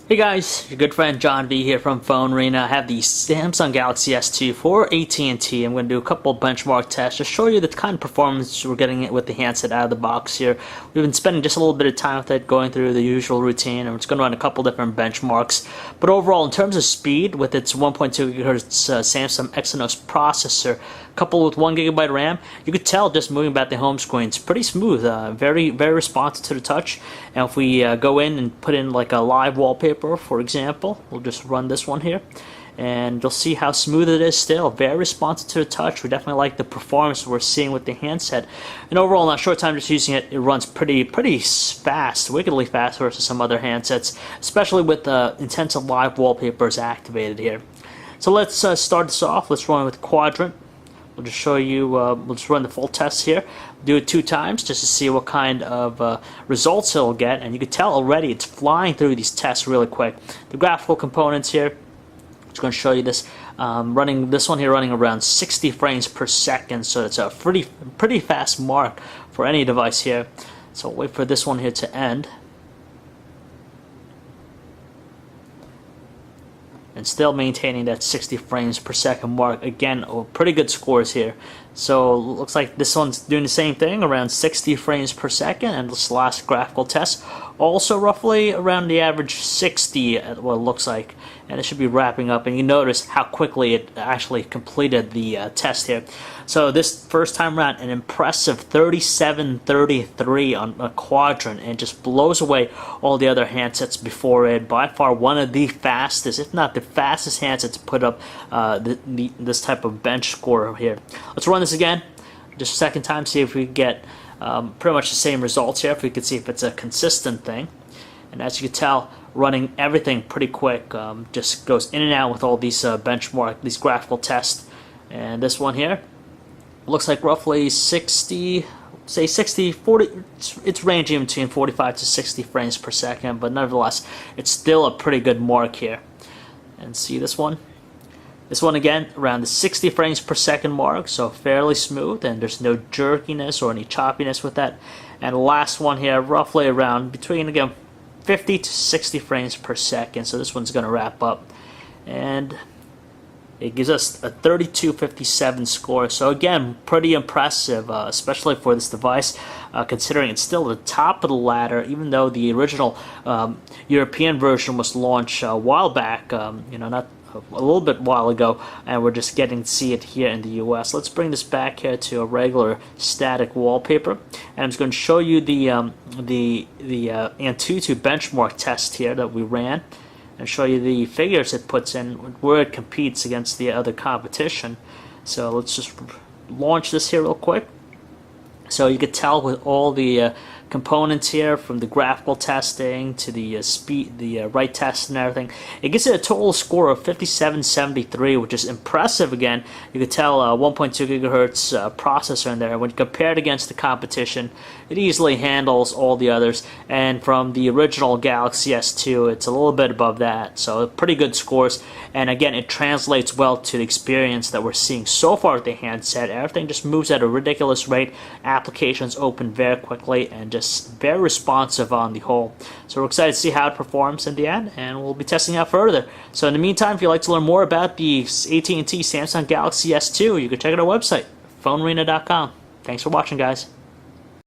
Hey guys, your good friend John V here from Phone Arena. I have the Samsung Galaxy S2 for AT&T. I'm going to do a couple benchmark tests to show you the kind of performance we're getting with the handset out of the box here. We've been spending just a little bit of time with it, going through the usual routine, and we're just going to run a couple different benchmarks. But overall, in terms of speed, with its 1.2 GHz Samsung Exynos processor, coupled with 1 GB RAM, you could tell just moving back the home screen, it's pretty smooth, very responsive to the touch. And if we go in and put in like a live wallpaper, for example, we'll just run this one here, and you'll see how smooth it is still, very responsive to the touch. We definitely like the performance we're seeing with the handset. And overall, in a short time just using it, it runs pretty fast, wickedly fast versus some other handsets, especially with the intensive live wallpapers activated here. So let's start this off. Let's run with Quadrant. We'll just show you, we'll just run the full test here. Do it 2 times just to see what kind of results it'll get. And you can tell already it's flying through these tests really quick. The graphical components here, I'm just going to show you this. Running this one here, running around 60 frames per second. So it's a pretty fast mark for any device here. So we'll wait for this one here to end. And still maintaining that 60 frames per second mark. Again, pretty good scores here. So looks like this one's doing the same thing, around 60 frames per second, and this last graphical test also roughly around the average 60 at what it looks like. And it should be wrapping up, and you notice how quickly it actually completed the test here. So this first time around, an impressive 37.33 on a Quadrant, and just blows away all the other handsets before it. By far one of the fastest, if not the fastest handset to put up this type of bench score here. Let's run this again, just a second time, see if we get pretty much the same results here, if we can see if it's a consistent thing. And as you can tell, running everything pretty quick, just goes in and out with all these these graphical tests. And this one here looks like roughly 60, say 60, 40, it's ranging between 45 to 60 frames per second, but nevertheless, it's still a pretty good mark here. And see this one? This one again, around the 60 frames per second mark, so fairly smooth, and there's no jerkiness or any choppiness with that. And the last one here, roughly around between, again, 50 to 60 frames per second, so this one's going to wrap up. And it gives us a 32.57 score, so again, pretty impressive, especially for this device, considering it's still at the top of the ladder, even though the original European version was launched a while back, not a little bit while ago, and we're just getting to see it here in the US. Let's bring this back here to a regular static wallpaper, and I'm just going to show you the ANTUTU benchmark test here that we ran, and show you the figures it puts in, where it competes against the other competition. So let's just launch this here real quick. So you can tell with all the components here, from the graphical testing to the speed, the write test and everything, it gives it a total score of 57.73, which is impressive. Again, you can tell 1.2 GHz processor in there. When compared against the competition, it easily handles all the others. And from the original Galaxy S2, it's a little bit above that. So pretty good scores. And again, it translates well to the experience that we're seeing so far with the handset. Everything just moves at a ridiculous rate. Applications open very quickly, and just very responsive on the whole. So we're excited to see how it performs in the end, and we'll be testing out further. So in the meantime, if you'd like to learn more about the AT&T Samsung Galaxy S2, you can check out our website, phonearena.com. Thanks for watching, guys.